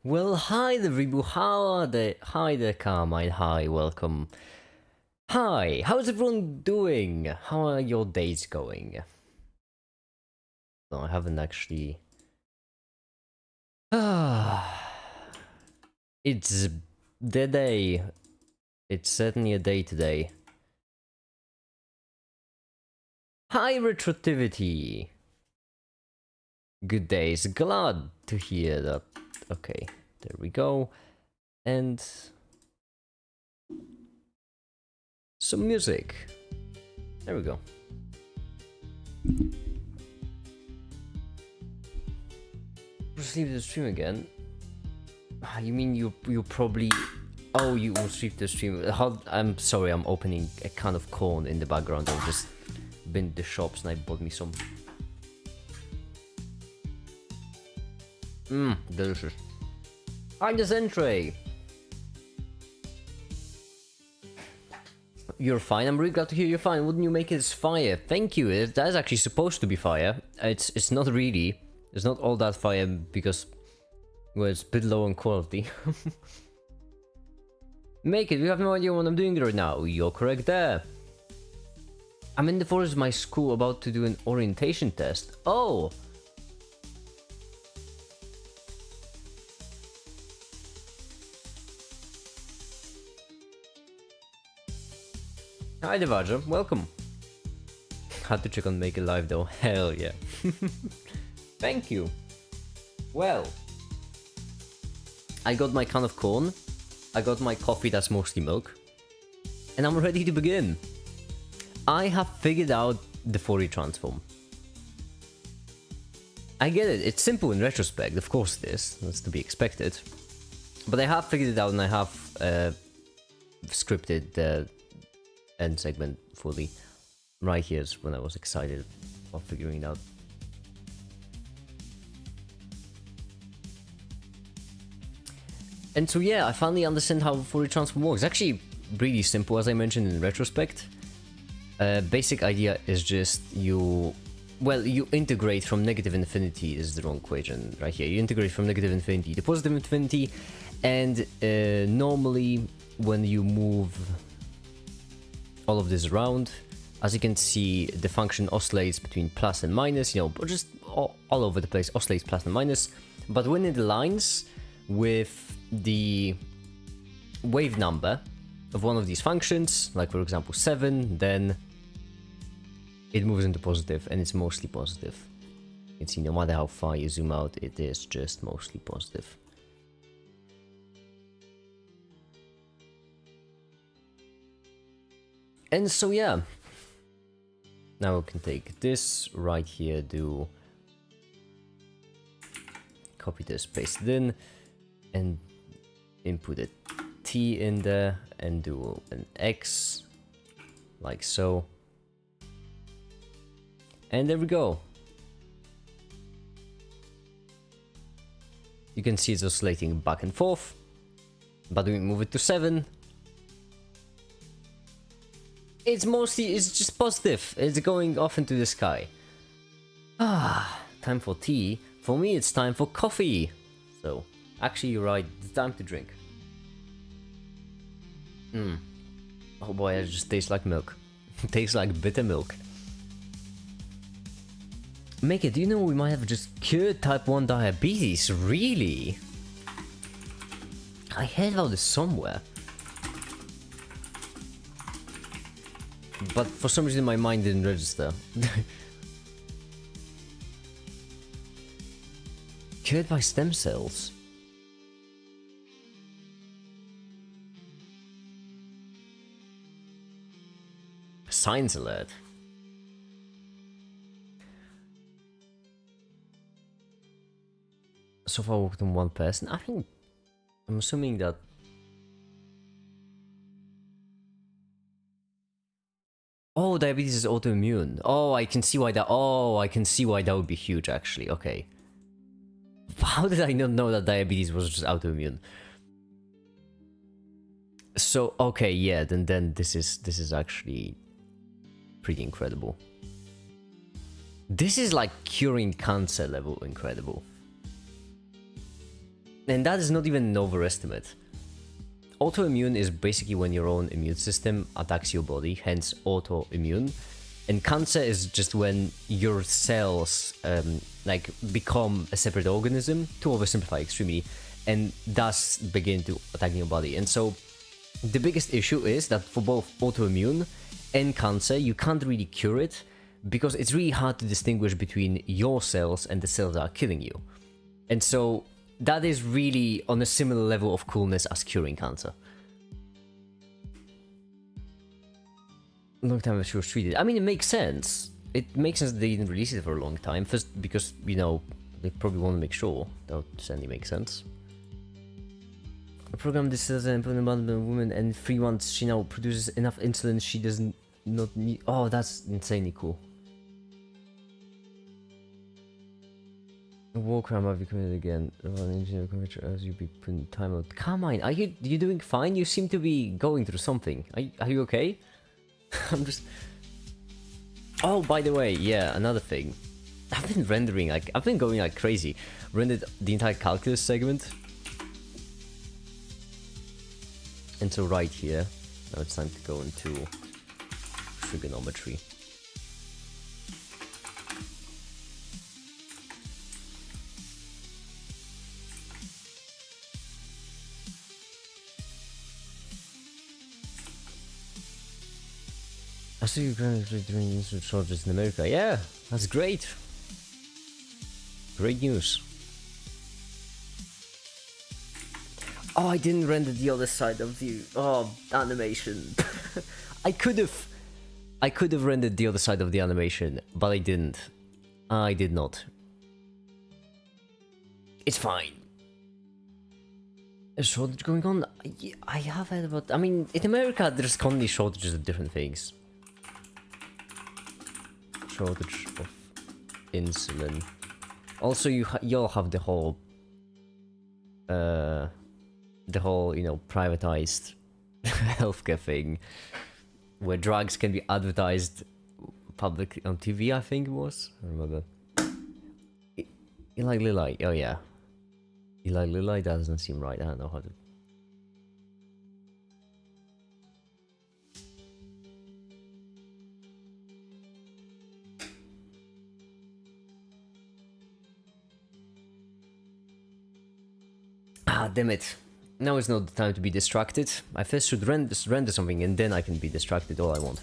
Well, hi there, Ribu. How are they? Hi there, Carmine. Hi, welcome. Hi, how's everyone doing? How are your days going? No, I haven't actually. Ah, it's the day. It's certainly a day today. Hi, Retrotivity. Good days. Glad to hear that. Okay, there we go. And some music. There we go. Proceed to the stream again. You mean you probably... Oh, you will stream the stream. I'm sorry, I'm opening a can of corn in the background. I've just been to the shops and I bought me some. Delicious. Hi, the Zentray. You're fine. I'm really glad to hear you're fine. Wouldn't you make it fire? Thank you. That is actually supposed to be fire. It's not really. It's not all that fire because, well, it's a bit low in quality. Make it. You have no idea what I'm doing right now. You're correct there. I'm in the forest of my school about to do an orientation test. Oh! Hi, Devaja. Welcome. Had to check on Make It Live though. Hell yeah. Thank you. Well, I got my can of corn. I got my coffee that's mostly milk. And I'm ready to begin. I have figured out the Fourier transform. I get it, it's simple in retrospect, of course it is, that's to be expected. But I have figured it out and I have scripted the end segment fully. Right here's when I was excited about figuring it out. And so yeah, I finally understand how Fourier transform works. It's actually really simple, as I mentioned in retrospect. Basic idea is just you integrate from negative infinity is the wrong equation right here. You integrate from negative infinity to positive infinity, and normally when you move all of this around, as you can see, the function oscillates between plus and minus, you know, just all over the place, oscillates plus and minus. But when it aligns with the wave number of one of these functions, like for example 7, then it moves into positive, and it's mostly positive. You can see no matter how far you zoom out, it is just mostly positive. And so yeah, now we can take this right here, do copy this, paste it in, and input a t in there, and do an x, like so. And there we go. You can see it's oscillating back and forth, but when we move it to 7, it's just positive. It's going off into the sky. Ah, time for tea. For me, it's time for coffee. So, actually, you're right. It's time to drink. Oh boy, it just tastes like milk. It tastes like bitter milk. Make it, do you know we might have just cured type 1 diabetes? Really? I heard about this somewhere. But for some reason my mind didn't register. Cured by stem cells? Science alert. So far worked on one person. I think I'm assuming that diabetes is autoimmune. Oh, I can see why that. Oh, I can see why that would be huge. Actually, okay. How did I not know that diabetes was just autoimmune? So okay, yeah. Then this is actually pretty incredible. This is like curing cancer level incredible. And that is not even an overestimate. Autoimmune is basically when your own immune system attacks your body, hence autoimmune. And cancer is just when your cells like become a separate organism, to oversimplify extremely, and thus begin to attack your body. And so the biggest issue is that for both autoimmune and cancer, you can't really cure it because it's really hard to distinguish between your cells and the cells that are killing you. And so that is really on a similar level of coolness as curing cancer. Long time she was treated. I mean, it makes sense. It makes sense that they didn't release it for a long time. First, because, you know, they probably want to make sure. That would certainly make sense. A program this is an important amount of women, and 3 months she now produces enough insulin she doesn't not need. Oh, that's insanely cool. A war crime might be committed again. An engineer convention as you be put in timeout. Come on, are you doing fine? You seem to be going through something. Are you okay? I'm just. Oh, by the way, yeah, another thing. I've been rendering like I've been going like crazy. Rendered the entire calculus segment. And so right here, now it's time to go into trigonometry. I see you're currently doing instant shortages in America. Yeah, that's great. Great news. Oh, I didn't render the other side of the animation. I could have rendered the other side of the animation, but I didn't. I did not. It's fine. A shortage going on? I have heard about. I mean, in America, there's constantly shortages of different things. Shortage of insulin. Also, y'all have the whole, you know, privatized healthcare thing, where drugs can be advertised publicly on TV. I think it was. I remember. Eli Lilly. Oh yeah. Eli Lilly doesn't seem right. I don't know how to. Ah, damn it. Now is not the time to be distracted. I first should render something and then I can be distracted all I want.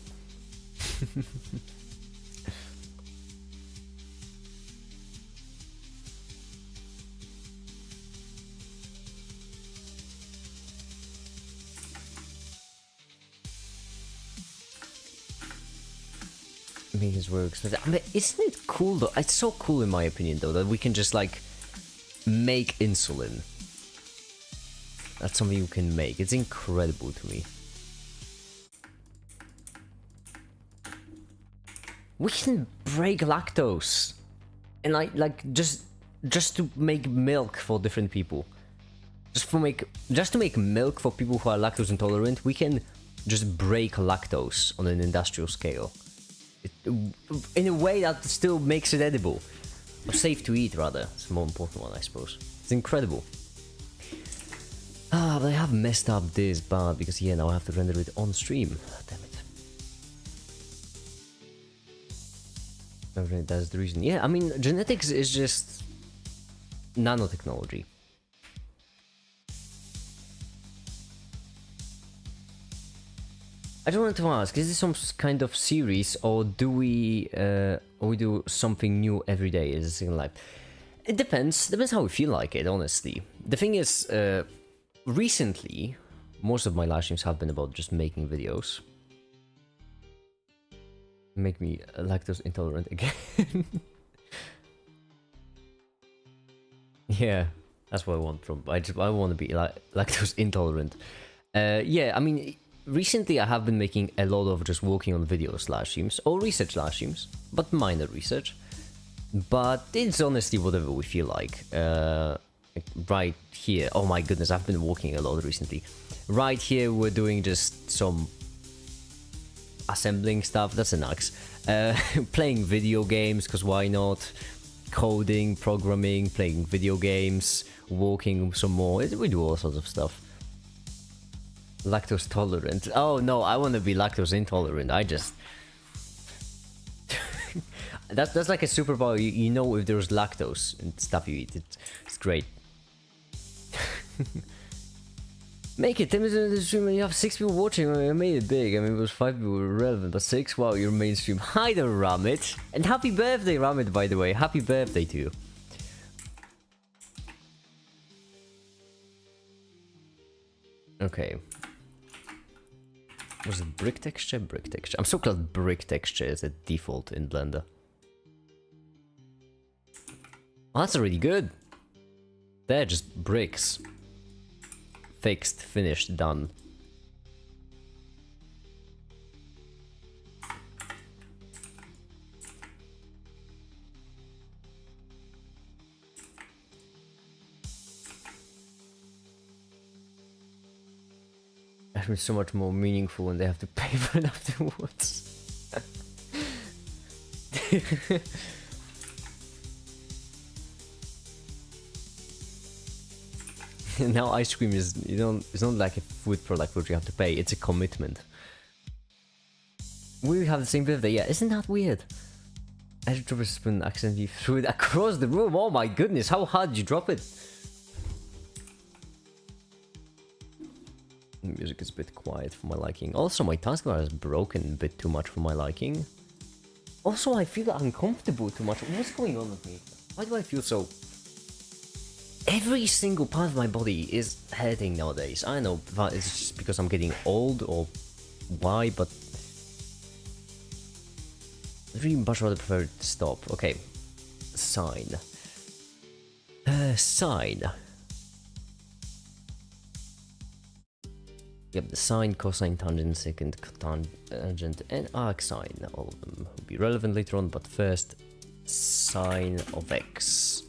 Make this work. I mean, isn't it cool though? It's so cool in my opinion though that we can just like make insulin. That's something you can make. It's incredible to me. We can break lactose, and like just to make milk for different people. Just to make milk for people who are lactose intolerant, we can just break lactose on an industrial scale. In a way that still makes it edible, or safe to eat rather. It's a more important one, I suppose. It's incredible. Ah, but I have messed up this bad because yeah, now I have to render it on stream. Damn it. Okay, that's the reason. Yeah, I mean, genetics is just nanotechnology. I just wanted to ask, is this some kind of series, or do we do something new every day? Is it Second Life? It depends. Depends how we feel like it, honestly. The thing is, recently, most of my live streams have been about just making videos. Make me lactose intolerant again. Yeah, that's what I want from. I want to be lactose intolerant. Yeah, I mean, recently I have been making a lot of just working on videos live streams or research live streams, but minor research. But it's honestly whatever we feel like. Right here, oh my goodness, I've been walking a lot recently. Right here we're doing just some assembling stuff, that's an axe. Playing video games, because why not? coding, programming, playing video games, walking some more. We do all sorts of stuff. Lactose tolerant. Oh no, I want to be lactose intolerant. I just... that's like a superpower. You know if there's lactose and stuff you eat. It's great. Make it 10 minutes into the stream and you have 6 people watching. I made it big. I mean, it was 5 people were relevant, but 6? Wow, you're mainstream. Hi there, Ramit. And happy birthday, Ramit, by the way. Happy birthday to you. Okay. Was it brick texture? Brick texture. I'm so glad brick texture is a default in Blender. Oh, that's already good. They're just bricks. Fixed, finished, done. It's so much more meaningful when they have to pay for it afterwards. Now ice cream is it's not like a food product which you have to pay, it's a commitment. We have the same birthday, yeah, isn't that weird? I just dropped a spoon accidentally threw it across the room. Oh my goodness, how hard did you drop it? The music is a bit quiet for my liking. Also, my taskbar is broken a bit too much for my liking. Also, I feel uncomfortable too much. What's going on with me? Why do I feel so... Every single part of my body is hurting nowadays. I know it's just because I'm getting old or why, but I really much rather prefer it to stop. Okay, sine. Sine. Yep, the sine, cosine, tangent, secant, tangent, and arcsine. All of them will be relevant later on, but first, sine of x.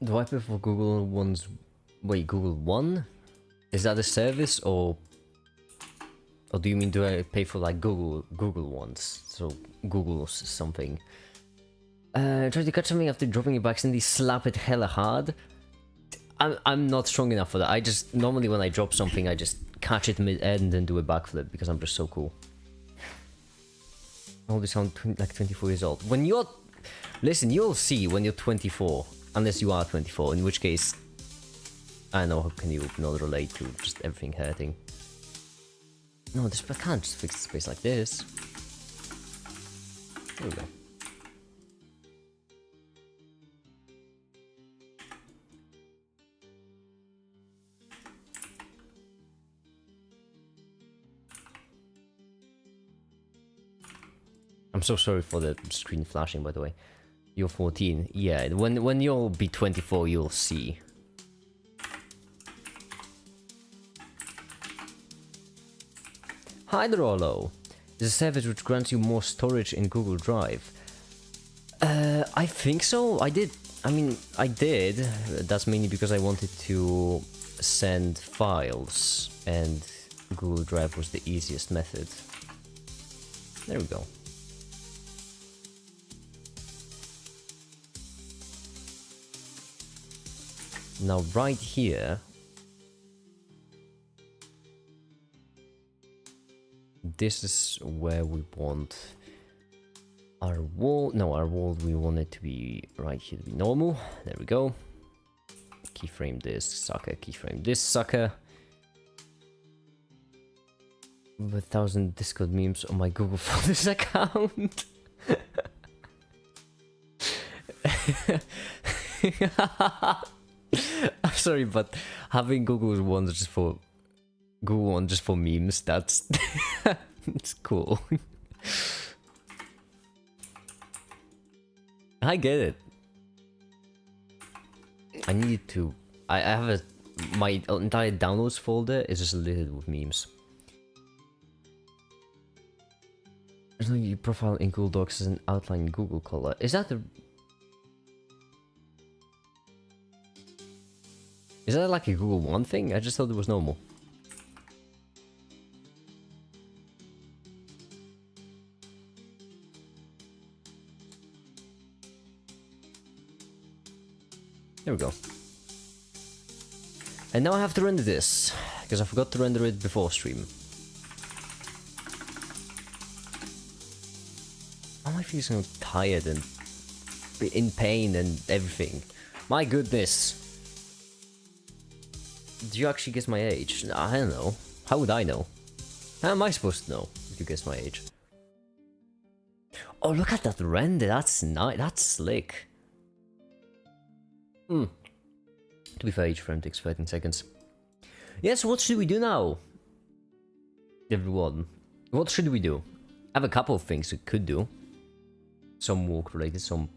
Do I pay for Google One's... Wait, Google One? Is that a service or do you mean do I pay for like Google ones? So Google's something. Try to catch something after dropping it by accidentally slap it hella hard. I'm not strong enough for that. I just normally when I drop something I just catch it mid-air and then do a backflip because I'm just so cool. I always sound like 24 years old. When you're... Listen, you'll see when you're 24. Unless you are 24, in which case... I don't know, how can you not relate to just everything hurting? No, this, I can't just fix the space like this. There we go. I'm so sorry for the screen flashing, by the way. You're 14. Yeah, when you'll be 24, you'll see. Hi there, Olo. Is a service which grants you more storage in Google Drive. I think so. I did. That's mainly because I wanted to send files, and Google Drive was the easiest method. There we go. Now right here, this is where we want our wall. No, our wall, we want it to be right here to be normal. There we go. Keyframe this sucker, keyframe this sucker. 1,000 Discord memes on my Google Photos account. I'm sorry, but having Google One just for memes, that's it's cool. I get it. I need to. I have my entire downloads folder is just littered with memes. There's no your profile in Google Docs as an outline in Google Color. Is that like a Google One thing? I just thought it was normal. There we go. And now I have to render this, because I forgot to render it before stream. Why am I feeling so tired and in pain and everything? My goodness. Do you actually guess my age? I don't know. How would I know? How am I supposed to know if you guess my age? Oh, look at that render. That's nice. That's slick. To be fair, each frame takes 13 seconds. Yeah, so what should we do now? Everyone. What should we do? I have a couple of things we could do. Some walk related, some...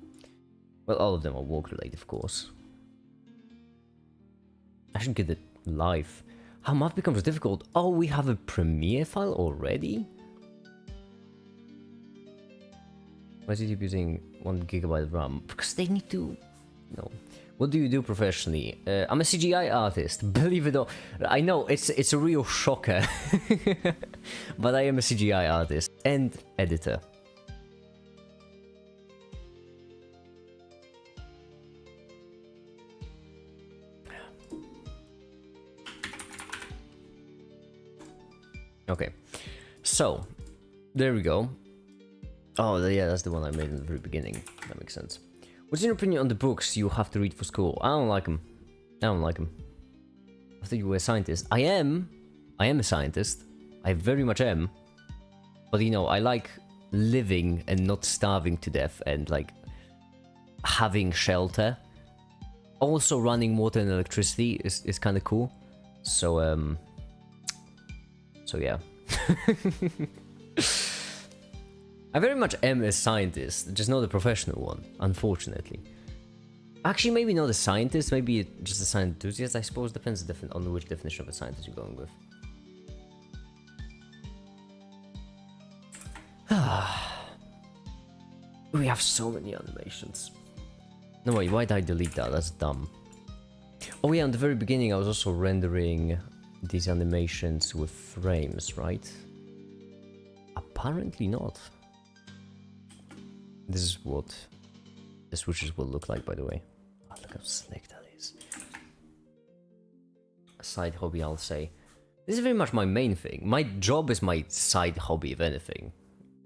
Well, all of them are walk related, of course. I should get it live. How math becomes difficult. Oh, we have a Premiere file already? Why is it using 1 GB of RAM? Because they need to... No. What do you do professionally? I'm a CGI artist, believe it or... I know, it's a real shocker. But I am a CGI artist and editor. Okay, so, there we go. Oh, yeah, that's the one I made in the very beginning. That makes sense. What's your opinion on the books you have to read for school? I don't like them. I don't like them. I thought you were a scientist. I am a scientist. I very much am. But you know, I like living and not starving to death and like having shelter. Also running water and electricity is kind of cool. So, so yeah. I very much am a scientist, just not a professional one, unfortunately. Actually, maybe not a scientist, maybe just a science enthusiast, I suppose. Depends on which definition of a scientist you're going with. We have so many animations. No wait, why did I delete that? That's dumb. Oh yeah, in the very beginning I was also rendering these animations with frames, right? Apparently not. This is what the switches will look like, by the way. Oh, look how slick that is. A side hobby, I'll say. This is very much my main thing. My job is my side hobby, if anything.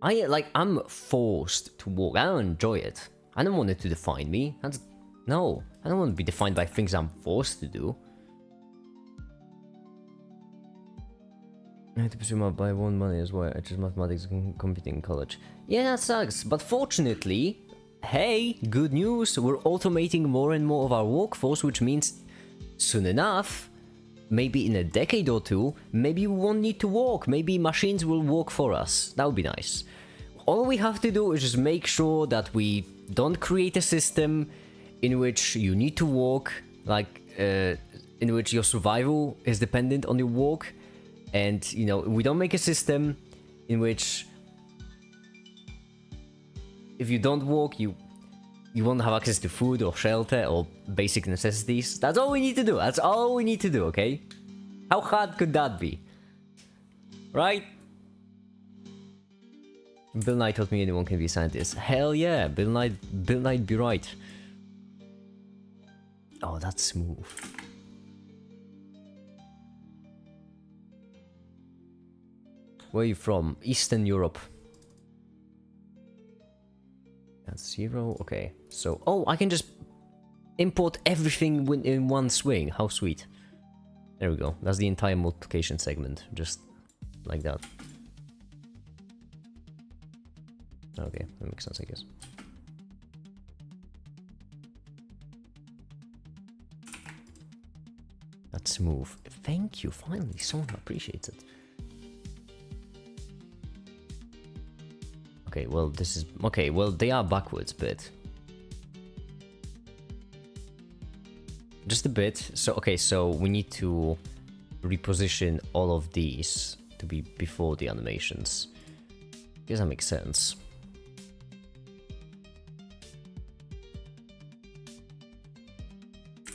I'm forced to walk. I don't enjoy it. I don't want it to define me. No, I don't want to be defined by things I'm forced to do. I had to pursue my by one money as well. I chose mathematics and computing in college. Yeah, that sucks. But fortunately, hey, good news. We're automating more and more of our workforce, which means soon enough, maybe in a decade or two, maybe we won't need to walk. Maybe machines will walk for us. That would be nice. All we have to do is just make sure that we don't create a system in which you need to walk, like in which your survival is dependent on your walk. And, you know, we don't make a system in which if you don't walk, you won't have access to food or shelter or basic necessities. That's all we need to do. That's all we need to do, okay? How hard could that be? Right? Bill Nye taught me anyone can be a scientist. Hell yeah, Bill Nye'd be right. Oh, that's smooth. Where are you from? Eastern Europe. That's 0. Okay. So, oh, I can just import everything in one swing. How sweet. There we go. That's the entire multiplication segment. Just like that. Okay, that makes sense, I guess. That's smooth. Thank you. Finally, someone appreciates it. Okay, well, this is... Okay, well, they are backwards, but... just a bit. So, okay, so we need to reposition all of these to be before the animations. Guess that makes sense.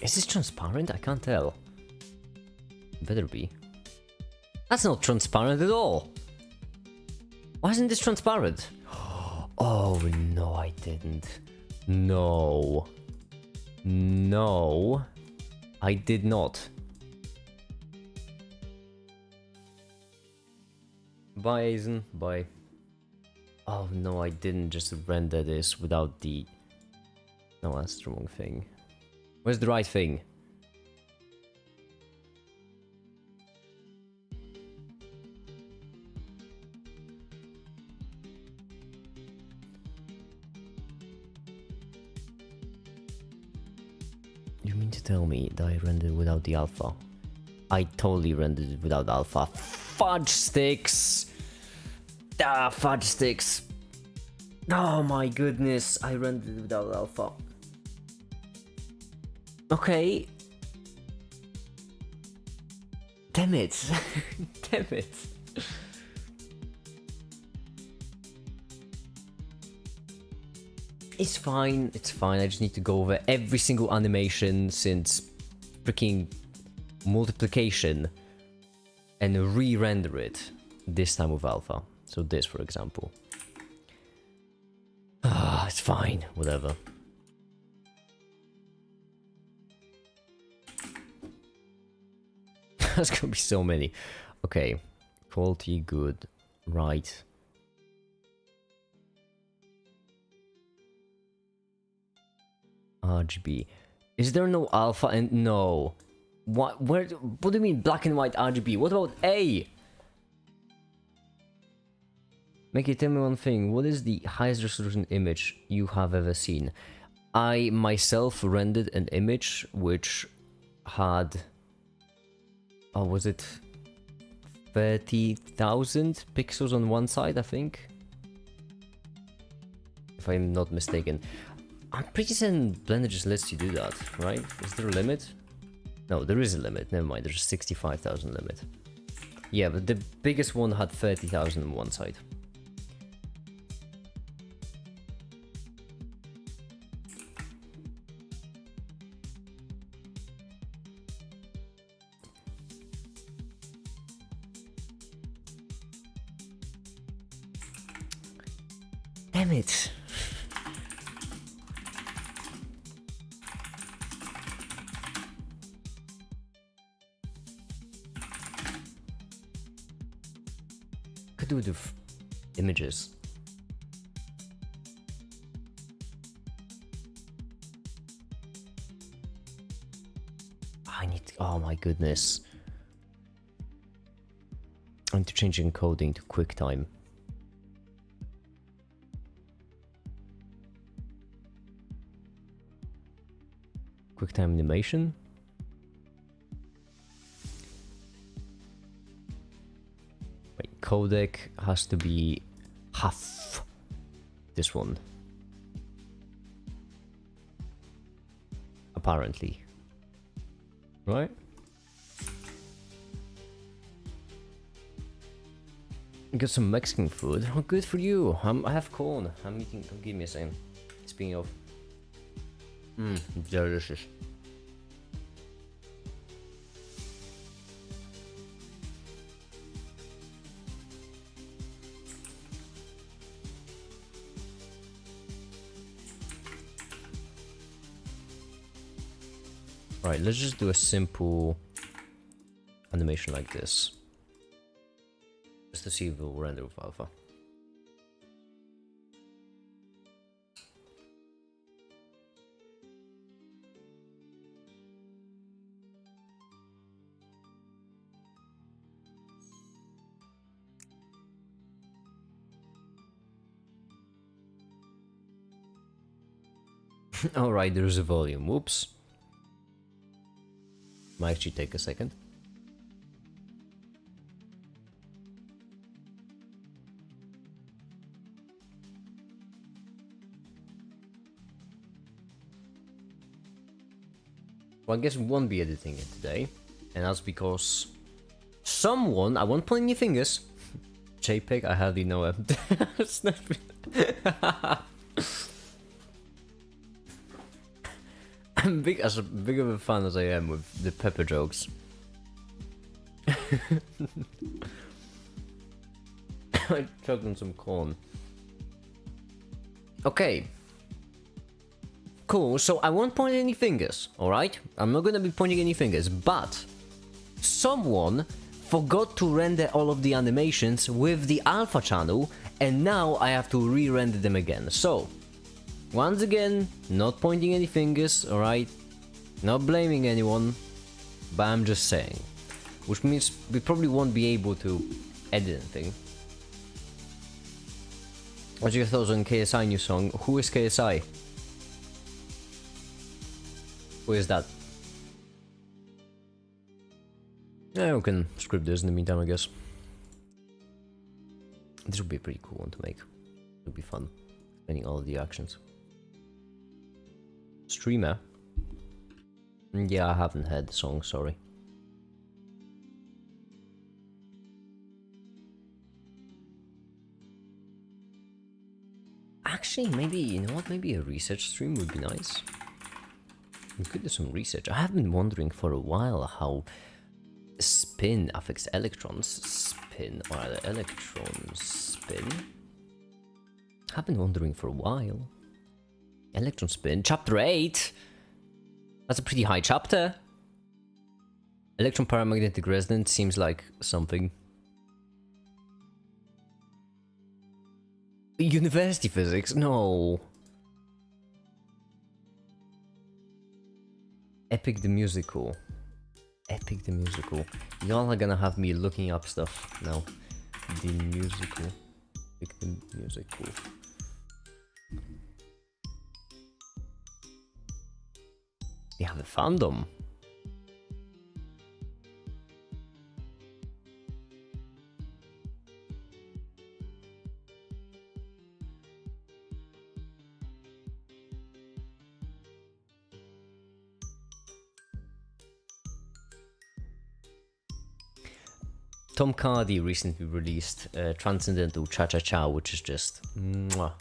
Is this transparent? I can't tell. Better be. That's not transparent at all. Why isn't this transparent? Oh, no, I didn't. No. No. I did not. Bye, Aizen. Bye. Oh, no, I didn't just render this without the... No, that's the wrong thing. Where's the right thing? You mean to tell me that I rendered without the alpha? I totally rendered it without alpha. Fudge sticks! Ah, fudge sticks! Oh my goodness, I rendered it without alpha. Okay. Damn it. Damn it. It's fine, it's fine. I just need to go over every single animation since freaking multiplication and re-render it, this time with alpha. So this, for example. Ah, it's fine, whatever. There's gonna be so many. Okay, quality, good, right. RGB. Is there no alpha and no? What? Where? What do you mean black and white RGB? What about A? Make it tell me one thing. What is the highest resolution image you have ever seen? I myself rendered an image which had... Oh, was it 30,000 pixels on one side, I think? If I'm not mistaken. I'm pretty certain Blender just lets you do that, right? Is there a limit? No, there is a limit. Never mind, there's a 65,000 limit. Yeah, but the biggest one had 30,000 on one side. Damn it. Could do the images. I need to, oh my goodness. I need to change encoding to QuickTime. QuickTime animation. Wait, codec has to be half this one. Apparently. Right? Got some Mexican food. Oh, good for you. I have corn. I'm eating. Give me a second. Speaking of. Delicious. Right, let's just do a simple animation like this. Just to see if it will render with alpha. Alright, there's a volume. Whoops. Might actually take a second. Well, I guess we won't be editing it today. And that's because someone, I won't point any fingers. JPEG, I hardly know him. It's not I'm big as big of a fan as I am with the pepper jokes. I chugged on some corn. Okay. Cool, so I won't point any fingers, alright? I'm not gonna be pointing any fingers, but someone forgot to render all of the animations with the alpha channel, and now I have to re-render them again. So, once again, not pointing any fingers, alright? Not blaming anyone, but I'm just saying. Which means we probably won't be able to edit anything. What's your thoughts on KSI new song? Who is KSI? Who is that? Yeah, we can script this in the meantime, I guess. This would be a pretty cool one to make. It would be fun, explaining all of the actions. Streamer? Yeah, I haven't heard the song, sorry. Actually, maybe, you know what, maybe a research stream would be nice. We could do some research. I have been wondering for a while how spin affects electrons spin, or the electrons spin. I've been wondering for a while. Electron spin, chapter 8! That's a pretty high chapter. Electron paramagnetic resonance seems like something. University physics? No. Epic the Musical. Epic the Musical. Y'all are gonna have me looking up stuff now. The Musical. Epic the Musical. They have a fandom. Tom Cardy recently released Transcendental Cha-Cha-Cha, which is just mwah.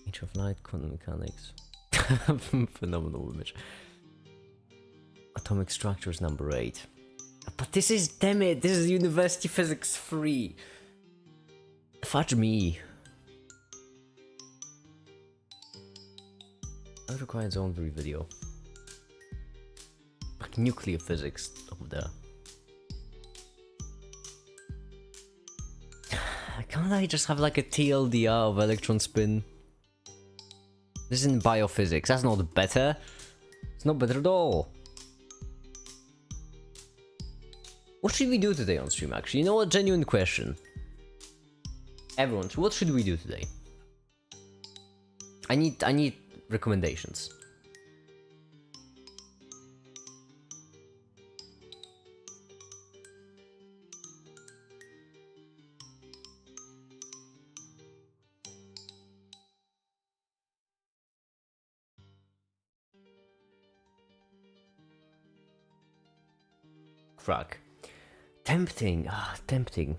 Age of Light, Quantum Mechanics. Phenomenal image. Atomic Structures number 8. But this is, damn it, this is University Physics 3. Fudge me. That requires its own video. Like nuclear physics over there. Can't I just have like a TLDR of electron spin? This isn't biophysics, that's not better. It's not better at all. What should we do today on stream actually? You know what, genuine question. Everyone, what should we do today? I need recommendations. Crack. Tempting. Tempting.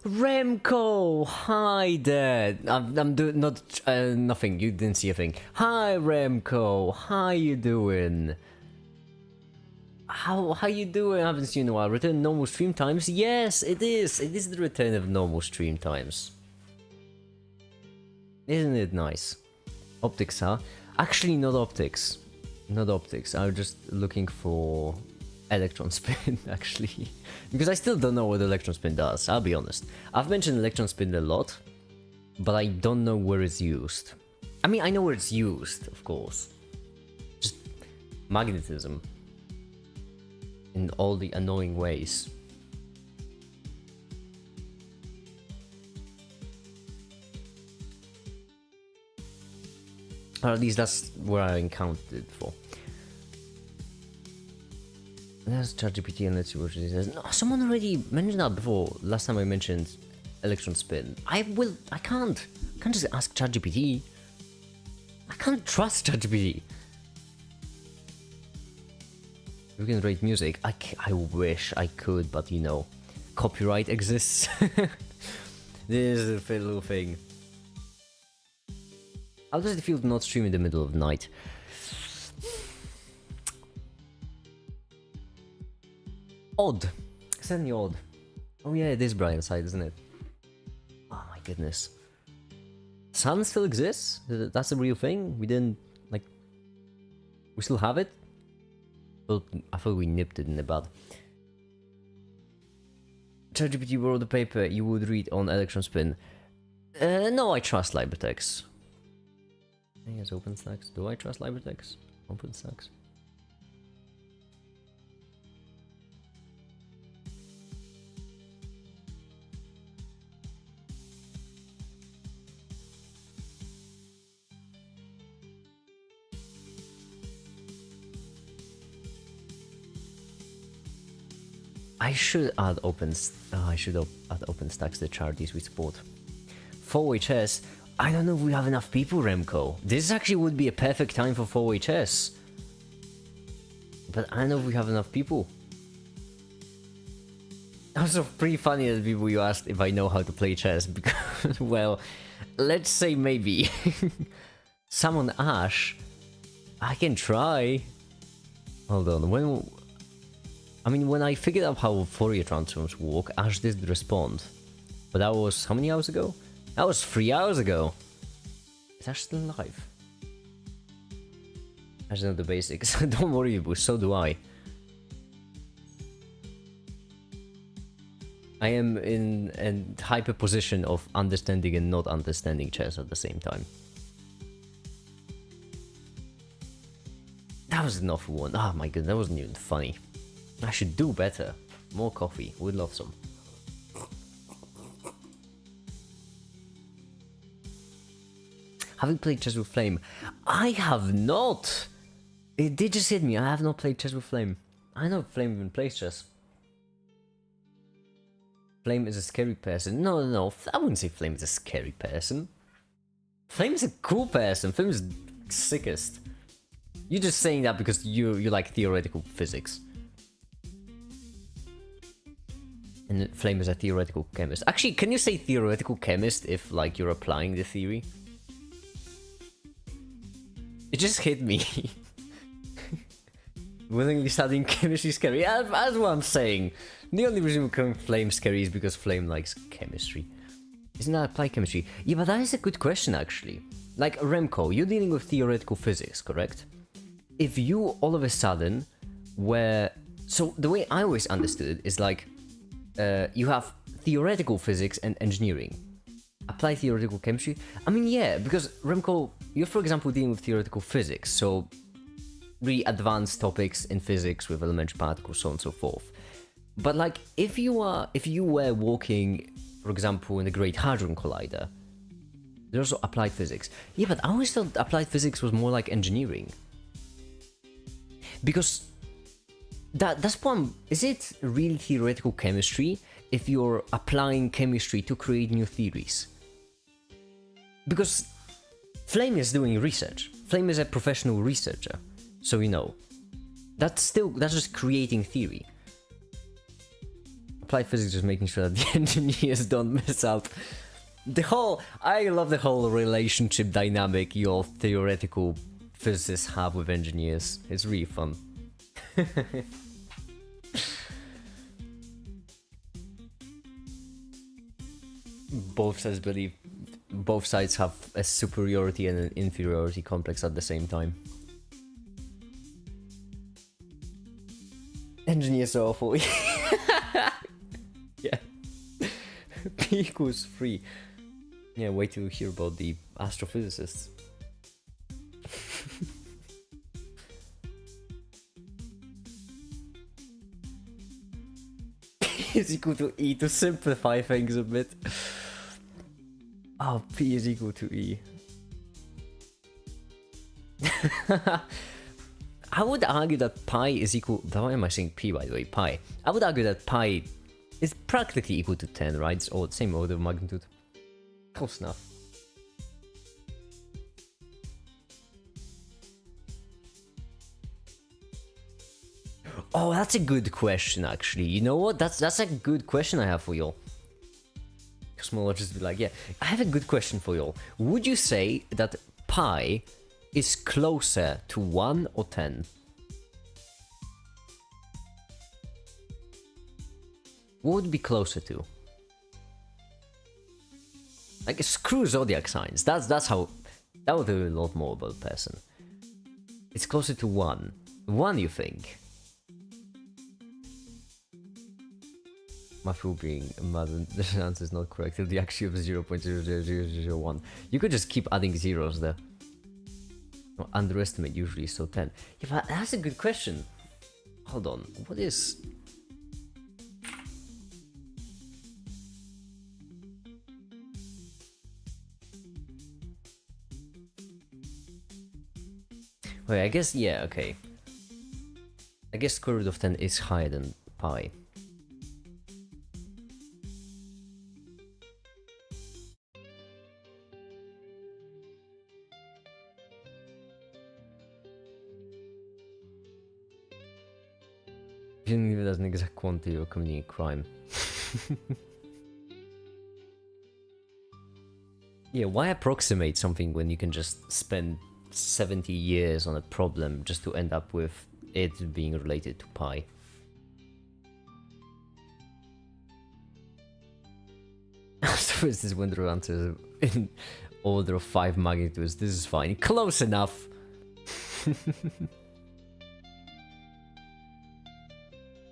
Remco! Hi there! I'm doing nothing, you didn't see a thing. Hi Remco! How you doing? How you doing? I haven't seen you in a while. Return normal stream times? Yes, it is! It is the return of normal stream times. Isn't it nice? Optics, huh? Actually, not optics. Not optics. I'm just looking for electron spin, actually. Because I still don't know what electron spin does, I'll be honest. I've mentioned electron spin a lot, but I don't know where it's used. I mean, I know where it's used, of course. Just magnetism. In all the annoying ways. Or at least that's where I encountered it before. Let's ChatGPT and let's see what she says. No, someone already mentioned that before. Last time I mentioned electron spin. I can't just ask ChatGPT. I can't trust ChatGPT. We can rate music. I wish I could, but you know, copyright exists. This is a little thing. How does it feel to not stream in the middle of the night? Odd. Certainly odd. Oh yeah, it is bright outside, isn't it? Oh my goodness. Sun still exists? That's a real thing? We didn't, like... We still have it? Well, I thought we nipped it in the bud. ChatGPT wrote the paper you would read on Electron Spin. No, I trust LibreText. I think it's OpenStax. Do I trust LibreText? OpenStax. I should add add OpenStax to the charities we support. 4HS. I don't know if we have enough people, Remco. This actually would be a perfect time for 4HS. But I don't know if we have enough people. Also, pretty funny that people you asked if I know how to play chess, because, well, let's say maybe. Summon Ash. I can try. Hold on, when I figured out how Fourier transforms work, Ash did respond. But that was, how many hours ago? That was 3 hours ago. Is Ash still alive? I just know the basics. Don't worry, Boo, so do I. I am in a hyper position of understanding and not understanding chess at the same time. That was an awful one. Oh my god, that wasn't even funny. I should do better. More coffee. Would love some. Having played chess with Flame? I have not! It did just hit me. I have not played chess with Flame. I know Flame even plays chess. Flame is a scary person. No. I wouldn't say Flame is a scary person. Flame is a cool person. Flame is sickest. You're just saying that because you like theoretical physics. And Flame is a theoretical chemist. Actually, can you say theoretical chemist if, like, you're applying the theory? It just hit me. Willingly studying chemistry is scary. Yeah, that's what I'm saying. The only reason we're calling Flame scary is because Flame likes chemistry. Isn't that applied chemistry? Yeah, but that is a good question, actually. Like, Remco, you're dealing with theoretical physics, correct? If you all of a sudden were... So, the way I always understood is like... you have theoretical physics and engineering. Apply theoretical chemistry? I mean, yeah, because Remco, you're for example dealing with theoretical physics, so really advanced topics in physics with elementary particles, so on and so forth. But like, if you were walking, for example, in the Great Hadron Collider, there's also applied physics. Yeah, but I always thought applied physics was more like engineering. Because that's one. Is it really theoretical chemistry if you're applying chemistry to create new theories? Because Flame is doing research. Flame is a professional researcher, so you know. That's just creating theory. Applied physics is making sure that the engineers don't mess up. I love the whole relationship dynamic your theoretical physicists have with engineers. It's really fun. Both sides have a superiority and an inferiority complex at the same time. Engineers are awful. Yeah. P equals 3. Yeah, wait till you hear about the astrophysicists. P is equal to E to simplify things a bit. Oh, P is equal to E. I would argue that pi is equal... Why am I saying P, by the way? Pi. I would argue that pi is practically equal to 10, right? It's all the same order of magnitude. Close enough. Oh, that's a good question, actually. You know what? That's a good question I have for y'all. Cosmologists be like, yeah, I have a good question for y'all. Would you say that pi is closer to 1 or 10? What would it be closer to? Like, screw zodiac signs. That's how... That would tell you a lot more about a person. It's closer to 1. 1, you think? Mafu being mad, the answer is not correct. The actual of 0.00001. You could just keep adding zeros there. No, underestimate usually, so 10. Yeah, but that's a good question. Hold on, what is... Wait, I guess, yeah, okay. I guess square root of 10 is higher than pi. You didn't leave it as an exact quantity or committing a crime. Yeah, why approximate something when you can just spend 70 years on a problem just to end up with it being related to pi? So is this when the answer is in order of 5 magnitudes? This is fine. Close enough!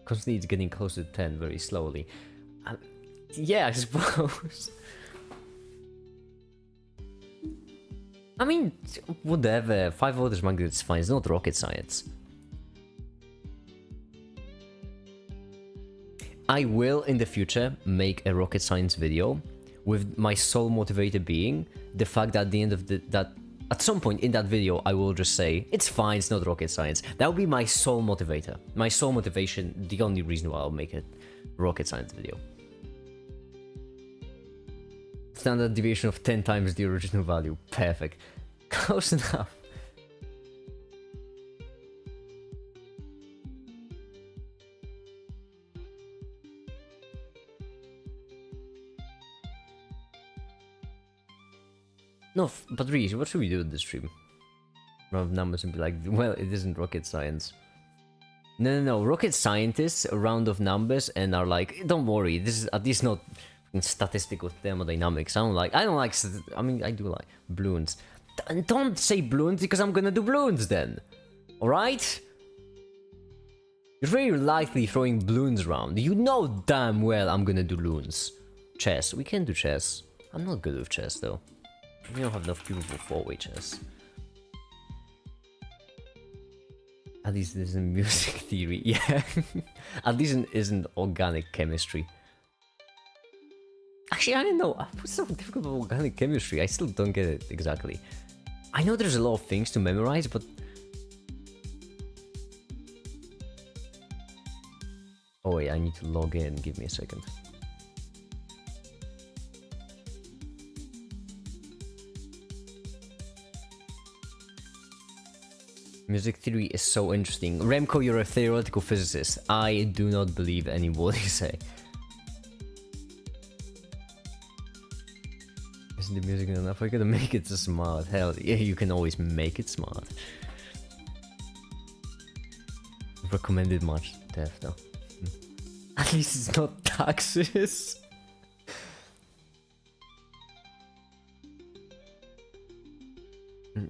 Constantly it's getting closer to 10 very slowly. Yeah, I suppose. I mean, whatever. 5 orders of magnitude is fine. It's not rocket science. I will, in the future, make a rocket science video with my sole motivator being the fact that at the end of that at some point in that video, I will just say, it's fine, it's not rocket science. That will be my sole motivator. My sole motivation, the only reason why I'll make a rocket science video. Standard deviation of 10 times the original value. Perfect. Close enough. No, but really, what should we do with this stream? Run of numbers and be like, well, it isn't rocket science. No. Rocket scientists, a round of numbers, and are like, don't worry, this is at least not statistical thermodynamics. I don't like, I mean, I do like balloons. Don't say balloons because I'm gonna do balloons then. Alright? You're very likely throwing balloons around. You know damn well I'm gonna do balloons. Chess. We can do chess. I'm not good with chess though. We don't have enough people for 4-way chess. At least this isn't music theory. Yeah. At least it isn't organic chemistry. Actually, I don't know. What's so difficult about organic chemistry? I still don't get it exactly. I know there's a lot of things to memorize, but... Oh wait, I need to log in. Give me a second. Music theory is so interesting. Remco, you're a theoretical physicist. I do not believe any word you say. Isn't the music enough? I gotta make it so smart. Hell, yeah, you can always make it smart. Recommended much death though. At least it's not taxes.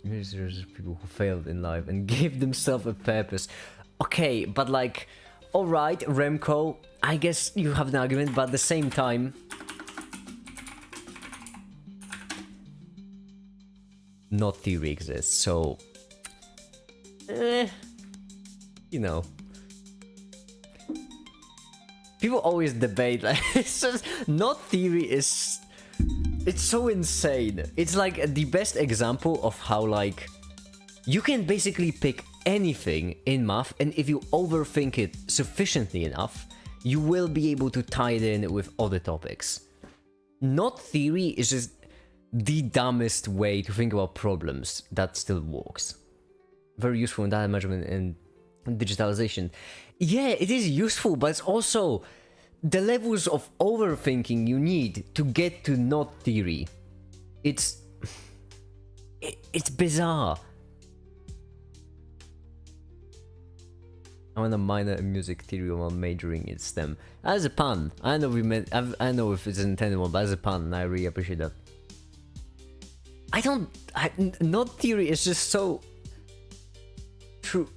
There's people who failed in life and gave themselves a purpose. Okay, but like, alright, Remco, I guess you have an argument, but at the same time... Not theory exists, so... You know. People always debate, like, it's just, not theory is... It's so insane. It's like the best example of how, like, you can basically pick anything in math, and if you overthink it sufficiently enough, you will be able to tie it in with other topics. Not theory is just the dumbest way to think about problems that still works. Very useful in data measurement and digitalization. Yeah, it is useful, but it's also the levels of overthinking you need to get to knot theory. It's bizarre. I want a minor in music theory while majoring in STEM. As a pun, I know I know if it's intended one, but as a pun, I really appreciate that. Knot theory is just so true,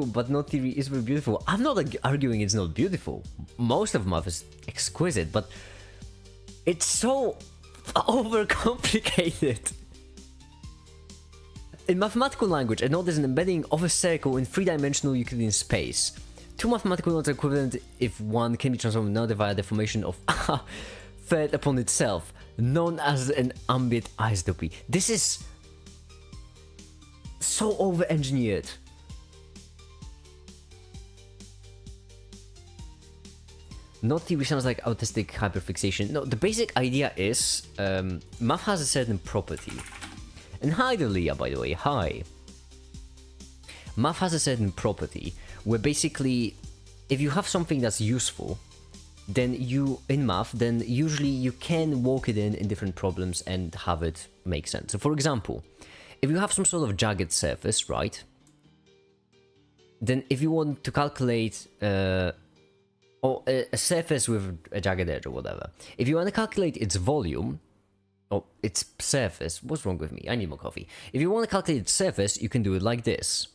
but knot theory is very beautiful. I'm not arguing it's not beautiful. Most of math is exquisite, but it's so overcomplicated. In mathematical language, a knot is an embedding of a circle in three-dimensional Euclidean space. Two mathematical knots are equivalent if one can be transformed into another via the formation of a third upon itself, known as an ambient isotopy. This is so over-engineered. Knot theory sounds like autistic hyperfixation. No, the basic idea is math has a certain property. And hi there, Leah, by the way, hi. Math has a certain property where basically, if you have something that's useful, then then usually you can walk it in different problems and have it make sense. So for example, if you have some sort of jagged surface, right? Then if you want to calculate a surface with a jagged edge or whatever, if you want to calculate its volume, or its surface, what's wrong with me? I need more coffee. If you want to calculate its surface, you can do it like this.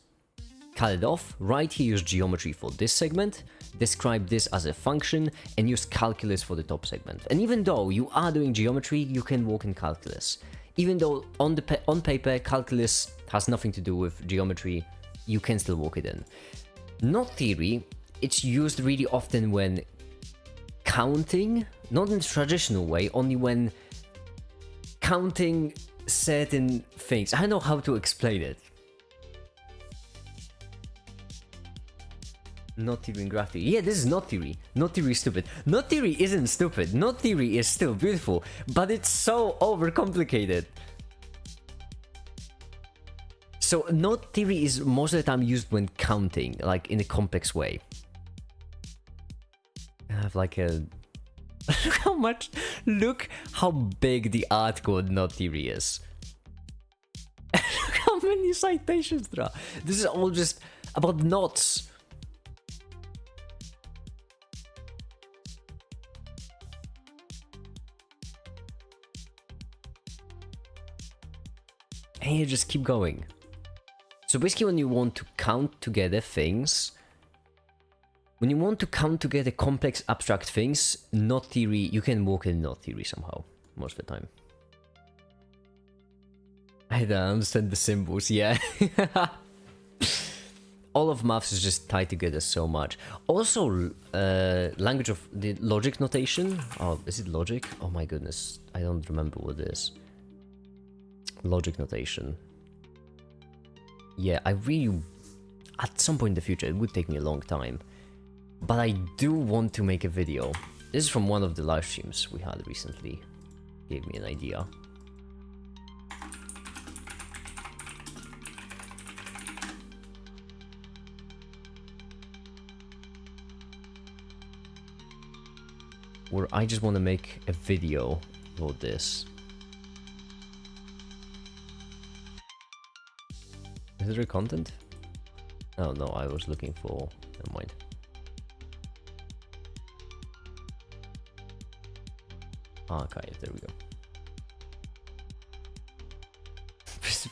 Cut it off, right here use geometry for this segment, describe this as a function, and use calculus for the top segment. And even though you are doing geometry, you can walk in calculus. Even though on paper, calculus has nothing to do with geometry, you can still walk it in. Knot theory, it's used really often when counting, not in the traditional way, only when counting certain things. I don't know how to explain it. Knot theory and graph theory. Yeah, this is knot theory. Knot theory is stupid. Knot theory isn't stupid. Knot theory is still beautiful, but it's so overcomplicated. So knot theory is most of the time used when counting, like in a complex way. I have like a... Look how big the article on knot theory is. Look how many citations there are. This is all just about knots. And you just keep going. So basically when you want to count together things, when you want to count together complex abstract things, knot theory, you can walk in knot theory somehow, most of the time. I don't understand the symbols, yeah. All of maths is just tied together so much. Also, language of the logic notation. Oh, is it logic? Oh my goodness, I don't remember what it is. Logic notation. Yeah, I really... At some point in the future, it would take me a long time. But I do want to make a video. This is from one of the live streams we had recently. Gave me an idea. Where I just want to make a video about this. Is there content? Oh no, I was looking for... Never mind. Okay, there we go.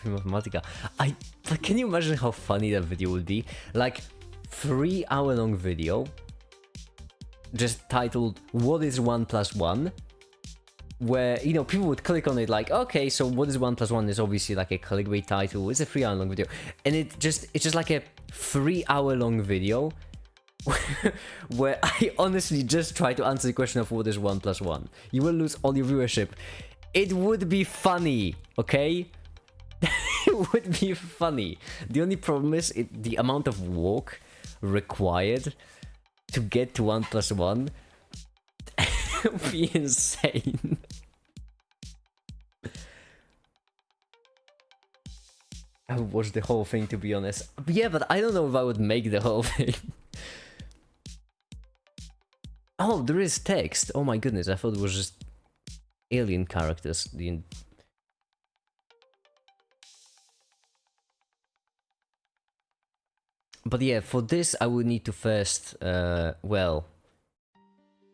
Mathematica. But can you imagine how funny that video would be? Like, 3-hour-long video, just titled "What is 1 + 1?" Where, you know, people would click on it like, okay, so what is 1 + 1 is obviously like a clickbait title. It's a 3-hour-long video, and it's just like a 3-hour-long video where I honestly just try to answer the question of what is 1 + 1. You will lose all your viewership. It would be funny, okay? It would be funny. The only problem is the amount of work required to get to 1 + 1 would be insane. I would watch the whole thing, to be honest. Yeah, but I don't know if I would make the whole thing. Oh, there is text. Oh my goodness, I thought it was just alien characters. But yeah, for this I would need to first, well,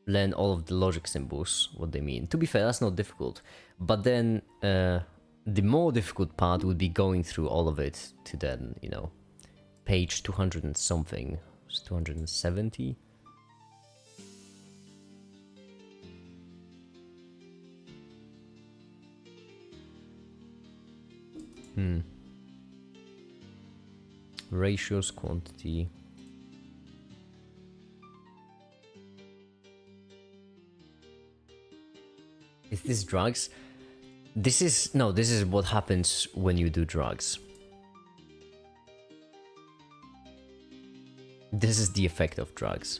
learn all of the logic symbols, what they mean. To be fair, that's not difficult. But then, the more difficult part would be going through all of it to then, you know, page 200 and something. It's 270? Ratios, quantity. Is this drugs? This is... no, this is what happens when you do drugs. This is the effect of drugs.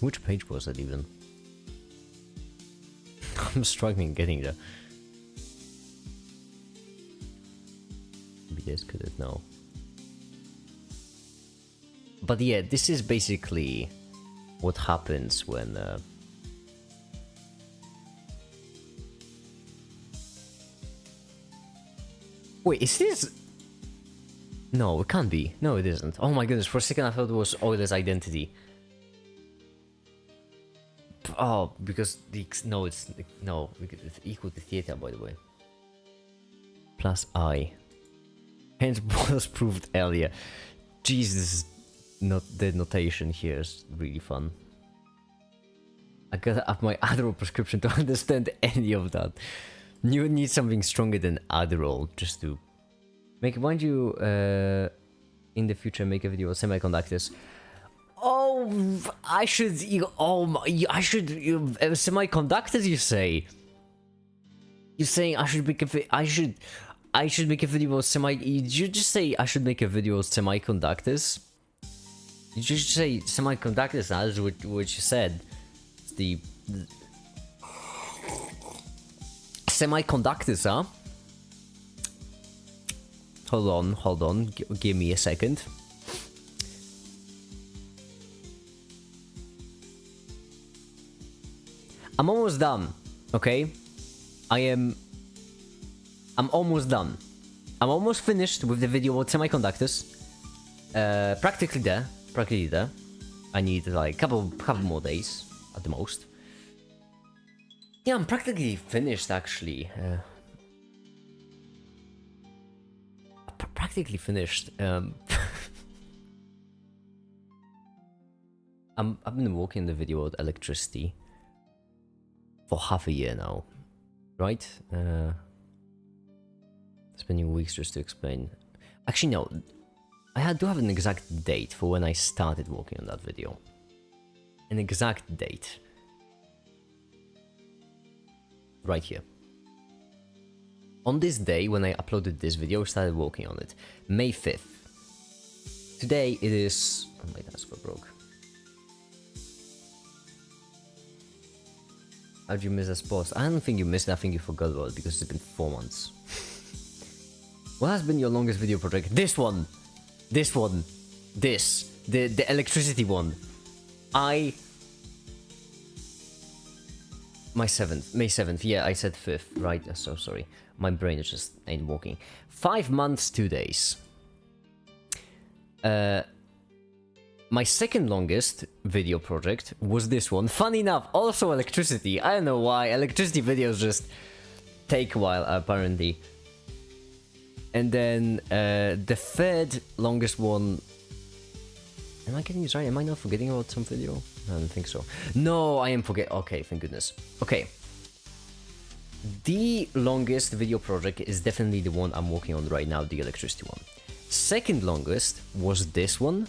Which page was that even? I'm struggling getting there. Maybe this could it know. But yeah, this is basically what happens when wait, is this... no, it can't be. No, it isn't. Oh my goodness, for a second I thought it was Euler's identity. Oh, because the... no, it's... no, because it's equal to theta, by the way. Plus I. Hence was proved earlier. Jeez, this is... not... the notation here is really fun. I gotta up my Adderall prescription to understand any of that. You would need something stronger than Adderall just to... make... why don't you, in the future make a video of semiconductors? Oh, I should... oh my... I should... semiconductors, you say? You're saying I should make a... I should make a video of semi... Did you just say I should make a video of semiconductors? Did you just say semiconductors? That's what you said. It's the... semiconductors, huh? Hold on. Give me a second. I'm almost done, okay? I'm almost done. I'm almost finished with the video about semiconductors. Practically there. I need like couple more days at the most. Yeah, I'm practically finished actually. Practically finished. I've been working the video about electricity for half a year now, right? Spending weeks just to explain. Actually, no. I do have an exact date for when I started working on that video. An exact date. Right here. On this day, when I uploaded this video, I started working on it. May 5th. Today it is... oh, my desk got broke. How'd you miss this post? I don't think you missed it, I think you forgot about it because it's been 4 months. What has been your longest video project? This one! This one! This! The electricity one. May 7th, yeah, I said 5th, right, so sorry. My brain is just ain't working. 5 months, 2 days. My second longest video project was this one. Funny enough, also electricity. I don't know why, electricity videos just take a while, apparently. And then the third longest one... am I getting this right? Am I not forgetting about some video? I don't think so. No, I am forgetting. Okay, thank goodness. Okay. The longest video project is definitely the one I'm working on right now, the electricity one. Second longest was this one.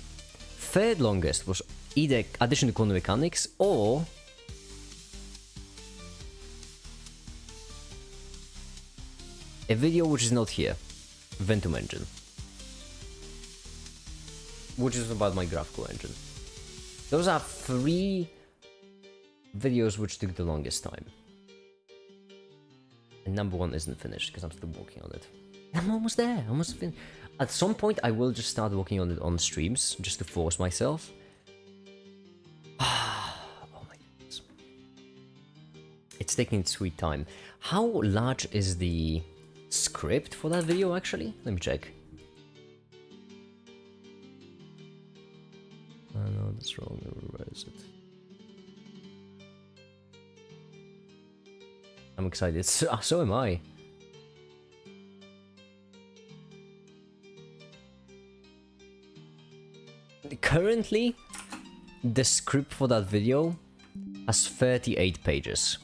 Third longest was either addition to quantum mechanics or... a video which is not here. Ventum engine. Which is about my graphical engine. Those are 3 videos which took the longest time. And number 1 isn't finished because I'm still working on it. I'm almost there. Almost finished. At some point, I will just start working on it on streams just to force myself. Oh my goodness. It's taking its sweet time. How large is the script for that video actually? Let me check. Oh no, that's wrong. Where is it? I'm excited. So am I. Currently, the script for that video has 38 pages.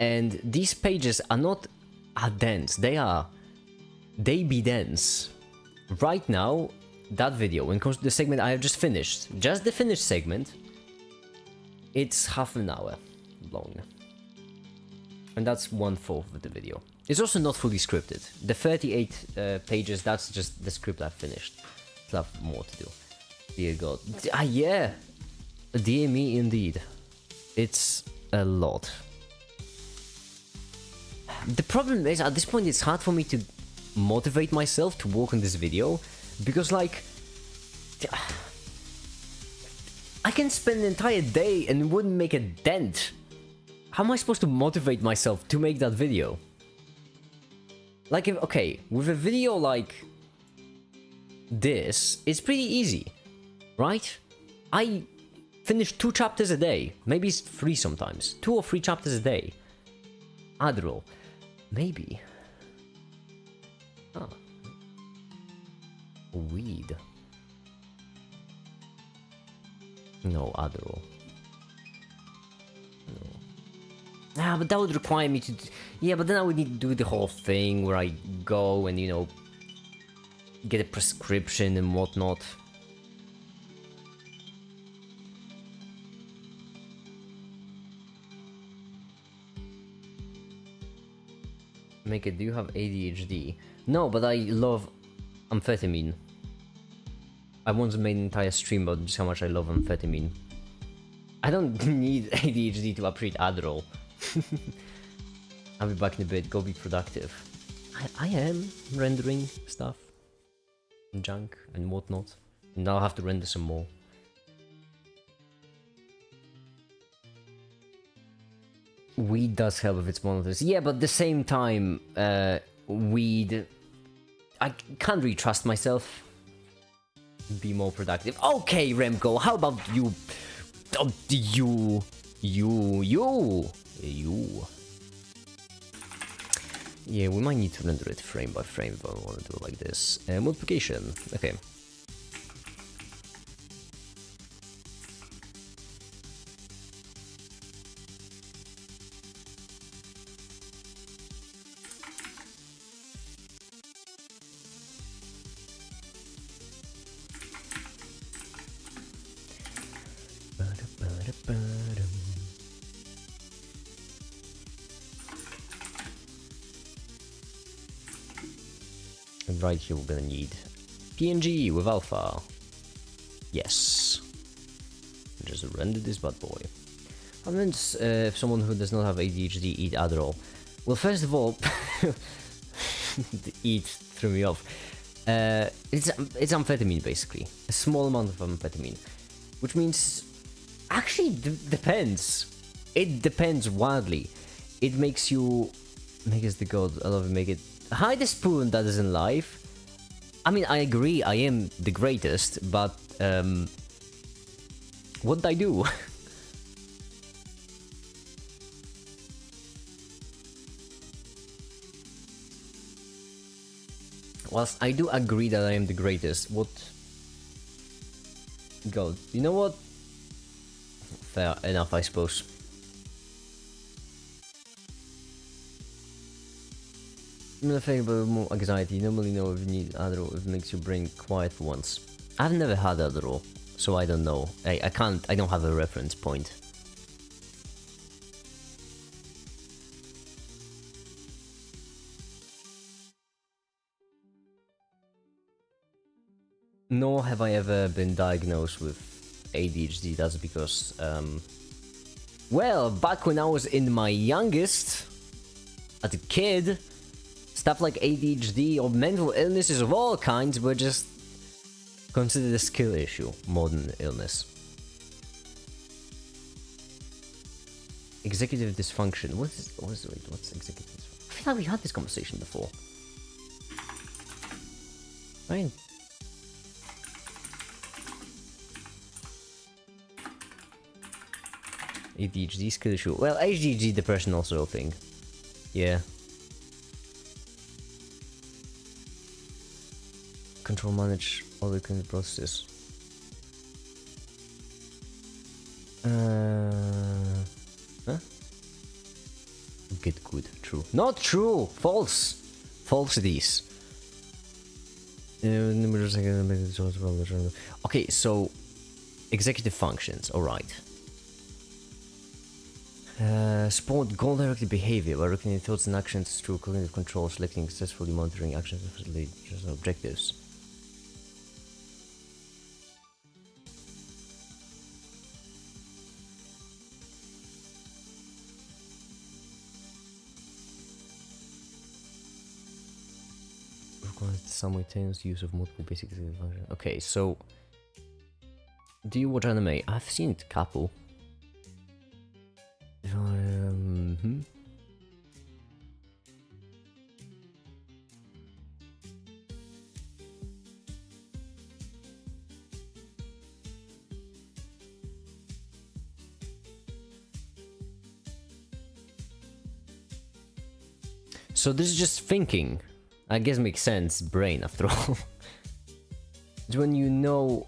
And these pages are not dense, they be dense. Right now, that video, when it comes to the segment I have just finished, just the finished segment, it's half an hour long. And that's 1/4 of the video. It's also not fully scripted. The 38 pages, that's just the script I've finished. Still have more to do. Dear God. Yeah! Dear me, indeed. It's a lot. The problem is, at this point, it's hard for me to motivate myself to work on this video. Because, like... I can spend an entire day and it wouldn't make a dent. How am I supposed to motivate myself to make that video? Like, if, okay, with a video like this, it's pretty easy, right? I finish 2 chapters a day, maybe it's 3 sometimes, 2 or 3 chapters a day. Adderall, maybe. Huh. Weed. No, Adderall. No. Ah, but that would require me to... Yeah, but then I would need to do the whole thing where I go and, you know, get a prescription and whatnot. Make it, do you have ADHD? No, but I love amphetamine. I once made an entire stream about just how much I love amphetamine. I don't need ADHD to appreciate Adderall. I'll be back in a bit, go be productive. I am rendering stuff. And junk and whatnot. And now I'll have to render some more. Weed does help if it's monotonous. Yeah, but at the same time, weed... I can't really trust myself. Be more productive. Okay, Remco, how about you... Oh, you... Yeah, we might need to render it frame by frame if I want to do it like this. Multiplication. Okay. And right here we're gonna need PNG with alpha. Yes. Just render this bad boy. How means if someone who does not have ADHD eat Adderall? Well, first of all, the eat threw me off. It's amphetamine basically, a small amount of amphetamine, which means actually depends. It depends wildly. It makes you make us the god. I love it. Make it hide the spoon that is in life. I mean, I agree. I am the greatest, but what did I do? Whilst I do agree that I am the greatest, what... God, you know what? Fair enough, I suppose. Similar thing, but more anxiety. You normally know if you need Adderall, if it makes your brain quiet for once. I've never had Adderall, so I don't know. I don't have a reference point. nor have I ever been diagnosed with ADHD. That's because, well, back when I was in my youngest, as a kid, stuff like ADHD or mental illnesses of all kinds were just considered a skill issue more than illness. Executive dysfunction. What's executive dysfunction? I feel like we had this conversation before. Right? ADHD skill issue. Well, ADHD depression also a thing. Yeah. Control, manage all the kind of processes. Huh? Get good. True. Not true. False. False these. Okay, so executive functions. All right. Support goal-directed behavior by recogniting thoughts and actions through cognitive control, selecting successfully monitoring actions and objectives. Requires simultaneous use of multiple basic functions. Okay, so do you watch anime? I've seen a couple. So this is just thinking. I guess makes sense. Brain, after all. It's when you know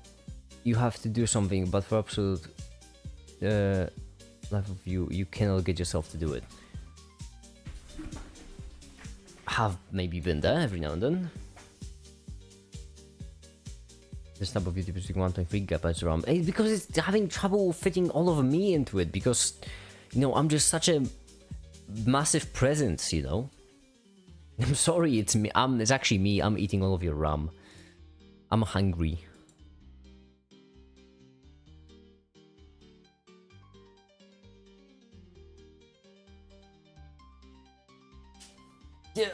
you have to do something, but for absolute life of you cannot get yourself to do it. Have maybe been there every now and then. This type of YouTube is 1.3 gigabytes RAM. Because it's having trouble fitting all of me into it, because, you know, I'm just such a massive presence, you know. I'm sorry, it's me. It's actually me. I'm eating all of your RAM. I'm hungry. Yeah.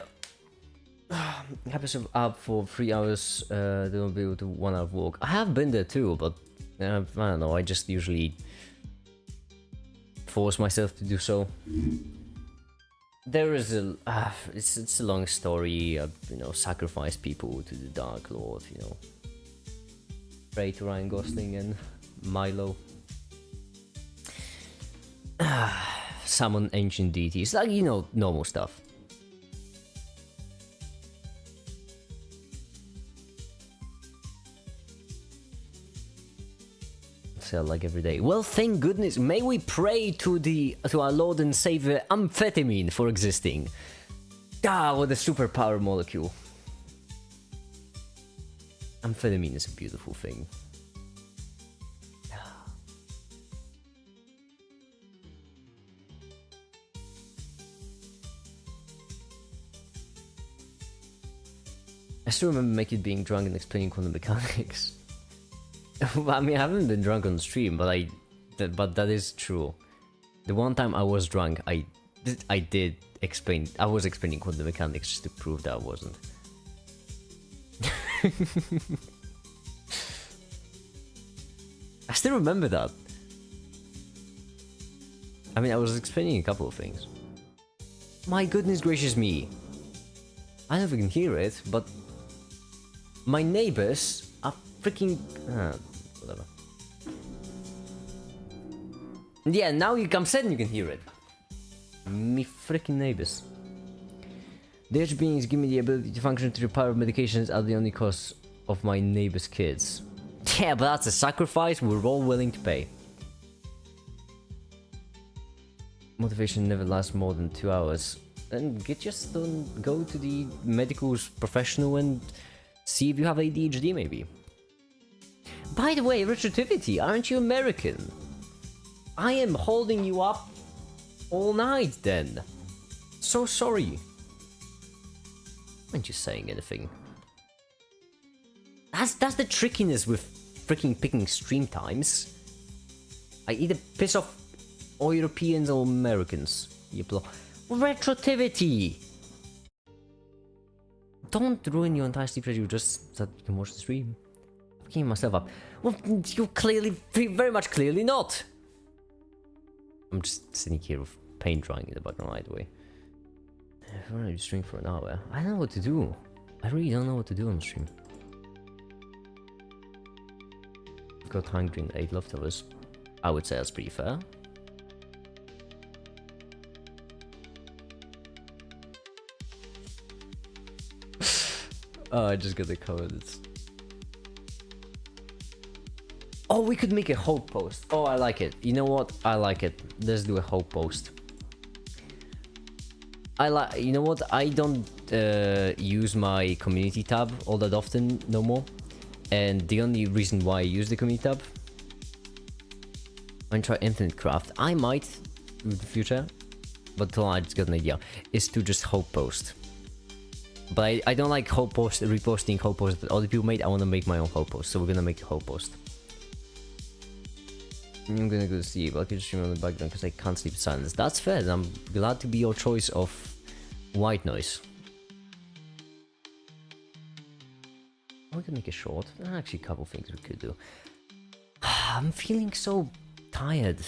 Happy to up for 3 hours. They don't be able to 1 hour walk. I have been there too, but I don't know. I just usually force myself to do so. There is a, it's a long story, you know, sacrifice people to the Dark Lord, you know. Pray to Ryan Gosling and Milo. Summon ancient deities, like, you know, normal stuff. Like every day. Well, thank goodness. May we pray to our Lord and Savior amphetamine for existing. Ah, what a superpower molecule. Amphetamine is a beautiful thing. I still remember Make It being drunk and explaining quantum mechanics. I mean, I haven't been drunk on stream, but that is true. The one time I was drunk, I did explain. I was explaining quantum mechanics just to prove that I wasn't. I still remember that. I mean, I was explaining a couple of things. My goodness gracious me! I don't know if you can hear it, but my neighbors are freaking... whatever. Yeah, now you come said you can hear it. Me freaking neighbors. Their beings give me the ability to function through the power of medications at the only cost of my neighbor's kids. Yeah, but that's a sacrifice we're all willing to pay. Motivation never lasts more than 2 hours. Then just go to the medical professional and see if you have ADHD maybe. By the way, Retrotivity, aren't you American? I am holding you up all night then. So sorry. I'm just saying anything. That's the trickiness with freaking picking stream times. I either piss off all Europeans or Americans. Retrotivity! Don't ruin your entire sleep schedule just so that you can watch the stream. I'm picking myself up. Well, you clearly, very much clearly not! I'm just sitting here with paint drying in the background either way. If I want to stream for an hour, I don't know what to do. I really don't know what to do on the stream. Got hungry and ate leftovers. I would say that's pretty fair. Oh, I just got the coordinates. Oh, we could make a hope post. Oh, I like it. You know what? I like it. Let's do a hope post. You know what? I don't use my community tab all that often no more. And the only reason why I use the community tab, I'm try Infinite Craft. I might in the future, but until I just got an idea, is to just hope post. But I don't like hope post, reposting hope posts that other people made. I want to make my own hope post, so we're gonna make a hope post. I'm gonna go to sleep. I can stream on the background because I can't sleep in silence. That's fair. And I'm glad to be your choice of white noise. We can make it short. There are actually a couple things we could do. I'm feeling so tired.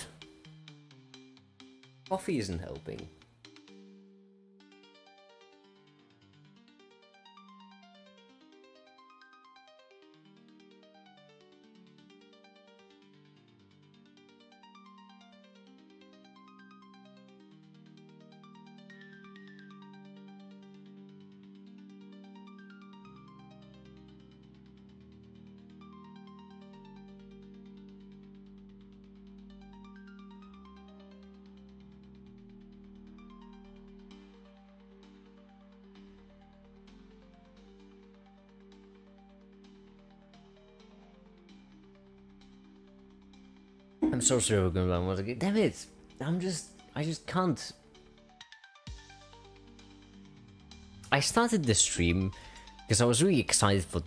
Coffee isn't helping. I'm so sorry we're going once again. Damn it! I just can't. I started the stream because I was really excited for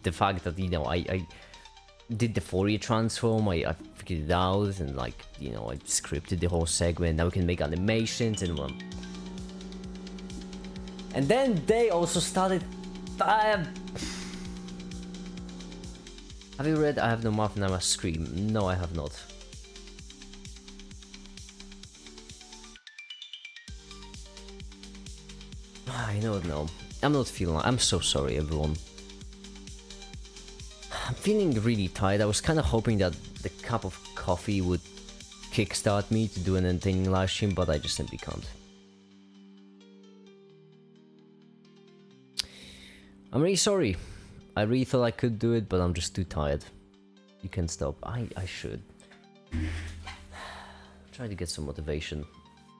the fact that, you know, I did the Fourier transform, I figured it out, and like, you know, I scripted the whole segment. Now we can make animations and and then they also started. Have you read I Have No Mouth and I Must Scream? No, I have not. I don't know. I'm not feeling. I'm so sorry, everyone. I'm feeling really tired. I was kind of hoping that the cup of coffee would kickstart me to do an entertaining live stream, but I just simply can't. I'm really sorry. I really thought I could do it, but I'm just too tired. You can stop. I should. Try to get some motivation.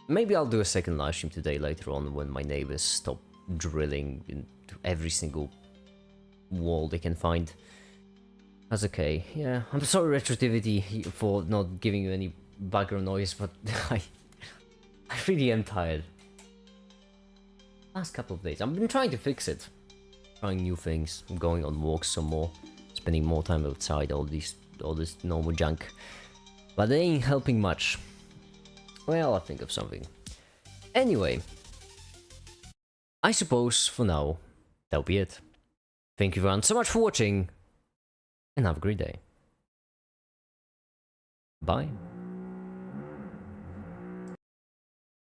Maybe I'll do a second live stream today later on when my neighbors stop drilling into every single wall they can find. That's okay. Yeah, I'm sorry, Retrotivity, for not giving you any background noise, but I really am tired. Last couple of days, I've been trying to fix it. Trying new things, going on walks some more, spending more time outside, all this normal junk. But they ain't helping much. Well, I'll think of something. Anyway, I suppose for now, that'll be it. Thank you everyone so much for watching, and have a great day. Bye.